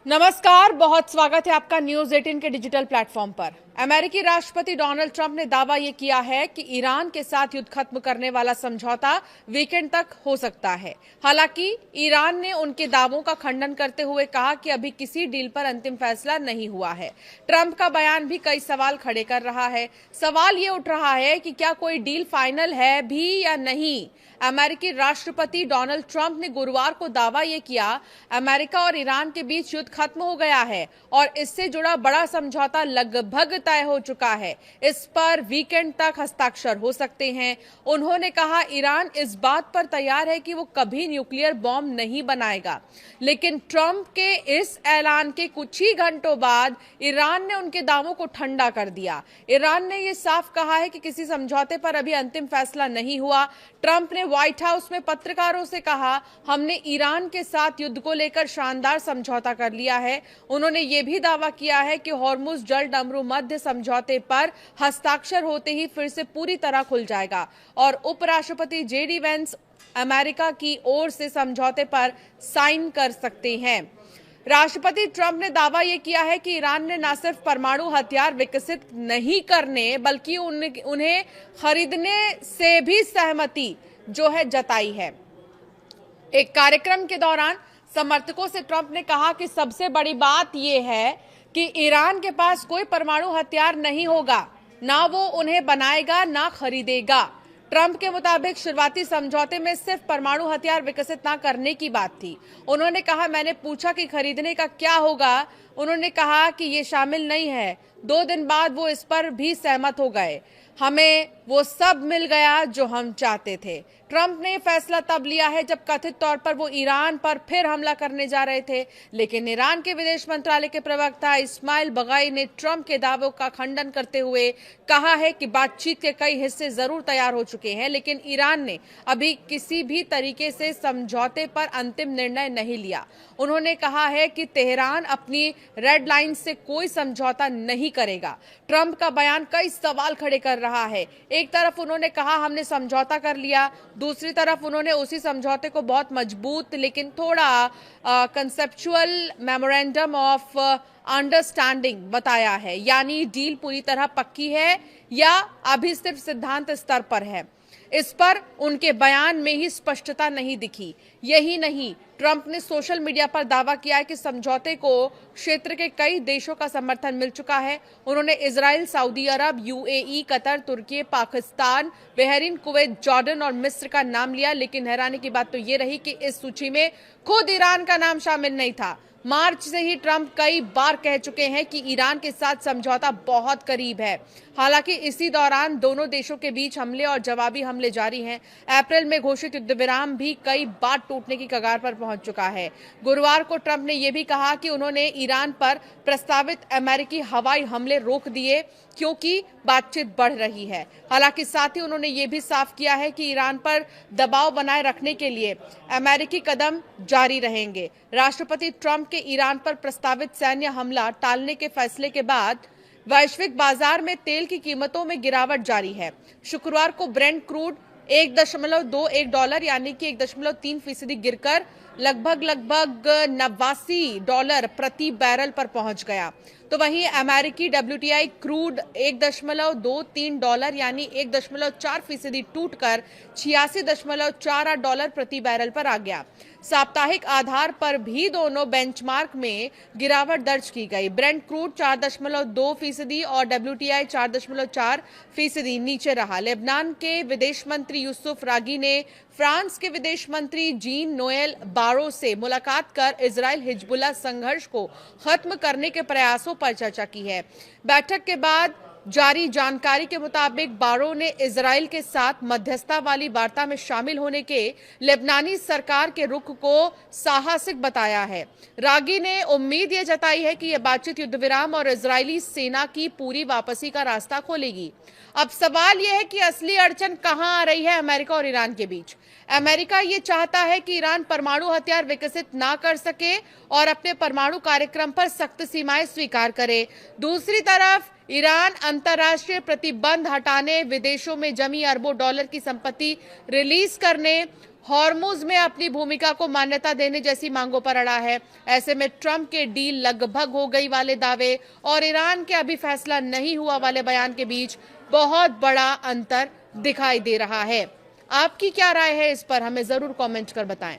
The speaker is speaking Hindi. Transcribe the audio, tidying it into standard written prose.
नमस्कार, बहुत स्वागत है आपका न्यूज 18 के डिजिटल प्लेटफॉर्म पर। अमेरिकी राष्ट्रपति डोनाल्ड ट्रंप ने दावा यह किया है कि ईरान के साथ युद्ध खत्म करने वाला समझौता वीकेंड तक हो सकता है। हालांकि ईरान ने उनके दावों का खंडन करते हुए कहा कि अभी किसी डील पर अंतिम फैसला नहीं हुआ है। ट्रंप का बयान भी कई सवाल खड़े कर रहा है। सवाल ये उठ रहा है कि क्या कोई डील फाइनल है भी या नहीं। अमेरिकी राष्ट्रपति डोनाल्ड ट्रंप ने गुरुवार को दावा यह किया, अमेरिका और ईरान के बीच युद्ध खत्म हो गया है और इससे जुड़ा बड़ा समझौता लगभग तय हो चुका है। इस पर वीकेंड तक हस्ताक्षर हो सकते हैं। उन्होंने कहा, ईरान इस बात पर तैयार है कि वो कभी न्यूक्लियर बॉम्ब नहीं बनाएगा। लेकिन ट्रंप के इस ऐलान के कुछ ही घंटों बाद ईरान ने उनके दावों को ठंडा कर दिया। ईरान ने यह साफ कहा है कि किसी समझौते पर अभी अंतिम फैसला नहीं हुआ। ट्रंप ने व्हाइट हाउस में पत्रकारों से कहा, हमने ईरान के साथ युद्ध को लेकर शानदार समझौता कर लिया है। उन्होंने यह भी दावा किया है कि हॉर्मुज जल डमरू मध्य समझौते पर हस्ताक्षर होते ही फिर से पूरी तरह खुल जाएगा और उपराष्ट्रपति जेडी वेंस अमेरिका की ओर से समझौते पर साइन कर सकते हैं। राष्ट्रपति ट्रंप ने दावा यह किया है कि ईरान ने न सिर्फ परमाणु हथियार विकसित नहीं करने बल्कि उन्हें खरीदने से भी सहमति जो है जताई है। एक कार्यक्रम के दौरान समर्थकों से ट्रंप ने कहा कि सबसे बड़ी बात यह है कि ईरान के पास कोई परमाणु हथियार नहीं होगा, ना वो उन्हें बनाएगा ना खरीदेगा। ट्रंप के मुताबिक शुरुआती समझौते में सिर्फ परमाणु हथियार विकसित ना करने की बात थी। उन्होंने कहा, मैंने पूछा कि खरीदने का क्या होगा। उन्होंने कहा कि ये शामिल नहीं है। 2 दिन बाद वो इस पर भी सहमत हो गए। हमें वो सब मिल गया जो हम चाहते थे। ट्रंप ने फैसला तब लिया है जब कथित तौर पर वो ईरान पर फिर हमला करने जा रहे थे, लेकिन ईरान के विदेश मंत्रालय के प्रवक्ता इस्माइल बगाई ने ट्रंप के दावों का खंडन करते हुए कहा है कि बातचीत के कई हिस्से जरूर तैयार हो चुके हैं, लेकिन ईरान ने अभी किसी भी तरीके से समझौते पर अंतिम निर्णय नहीं लिया। उन्होंने कहा है कि तेहरान अपनी रेड लाइन से कोई समझौता नहीं करेगा। ट्रंप का बयान कई सवाल खड़े कर रहा है। एक तरफ उन्होंने कहा हमने समझौता कर लिया, दूसरी तरफ उन्होंने उसी समझौते को बहुत मजबूत लेकिन थोड़ा कंसेप्चुअल मेमोरेंडम ऑफ अंडरस्टैंडिंग बताया है, यानी डील पूरी तरह पक्की है या अभी सिर्फ सिद्धांत स्तर पर है। इस पर उनके बयान में ही स्पष्टता नहीं दिखी। यही नहीं, ट्रंप ने सोशल मीडिया पर दावा किया है कि समझौते को क्षेत्र के कई देशों का समर्थन मिल चुका है। उन्होंने इजराइल, सऊदी अरब, यूएई, कतर, तुर्की, पाकिस्तान, बहरीन, कुवैत, जॉर्डन और मिस्र का नाम लिया। लेकिन हैरानी की बात तो ये रही कि इस सूची में खुद ईरान का नाम शामिल नहीं था। मार्च से ही ट्रंप कई बार कह चुके हैं कि ईरान के साथ समझौता बहुत करीब है। हालांकि इसी दौरान दोनों देशों के बीच हमले और जवाबी हमले जारी हैं। अप्रैल में घोषित युद्ध विराम भी कई बार टूटने की कगार पर पहुंच चुका है। गुरुवार को ट्रंप ने यह भी कहा कि उन्होंने ईरान पर प्रस्तावित अमेरिकी हवाई हमले रोक दिए क्योंकि बातचीत बढ़ रही है। हालांकि साथ ही उन्होंने ये भी साफ किया है कि ईरान पर दबाव बनाए रखने के लिए अमेरिकी कदम जारी रहेंगे। राष्ट्रपति ट्रंप के ईरान पर प्रस्तावित सैन्य हमला टालने के फैसले के बाद वैश्विक बाजार में तेल की कीमतों में गिरावट जारी है। शुक्रवार को ब्रेंट क्रूड $1.21 यानी कि 1.3% गिरकर लगभग $89 प्रति बैरल पर पहुंच गया। तो वहीं अमेरिकी WTI क्रूड $1.23 यानी 1.4% टूटकर $86.48 प्रति बैरल पर आ गया। साप्ताहिक आधार पर भी दोनों बेंचमार्क में गिरावट दर्ज की गई। ब्रेंट क्रूड 4.2% और WTI 4.4% नीचे रहा। लेबनान के विदेश मंत्री यूसुफ रागी ने फ्रांस के विदेश मंत्री जीन नोएल बारो से मुलाकात कर इजराइल हिजबुल्लाह संघर्ष को खत्म करने के प्रयासों पर चर्चा की है। बैठक के बाद जारी जानकारी के मुताबिक बारो ने इजराइल के साथ मध्यस्थता वाली वार्ता में शामिल होने के लेबनानी सरकार के रुख को साहसिक बताया है। रागी ने उम्मीद ये जताई है कि यह बातचीत युद्ध विराम और इजरायली सेना की पूरी वापसी का रास्ता खोलेगी। अब सवाल यह है कि असली अड़चन कहां आ रही है अमेरिका और ईरान के बीच। अमेरिका ये चाहता है कि ईरान परमाणु हथियार विकसित ना कर सके और अपने परमाणु कार्यक्रम पर सख्त सीमाएं स्वीकार करे। दूसरी तरफ ईरान अंतर्राष्ट्रीय प्रतिबंध हटाने, विदेशों में जमी अरबों डॉलर की संपत्ति रिलीज करने, हॉर्मुज में अपनी भूमिका को मान्यता देने जैसी मांगों पर अड़ा है। ऐसे में ट्रंप के डील लगभग हो गई वाले दावे और ईरान के अभी फैसला नहीं हुआ वाले बयान के बीच बहुत बड़ा अंतर दिखाई दे रहा है। आपकी क्या राय है इस पर, हमें जरूर कमेंट कर बताएं।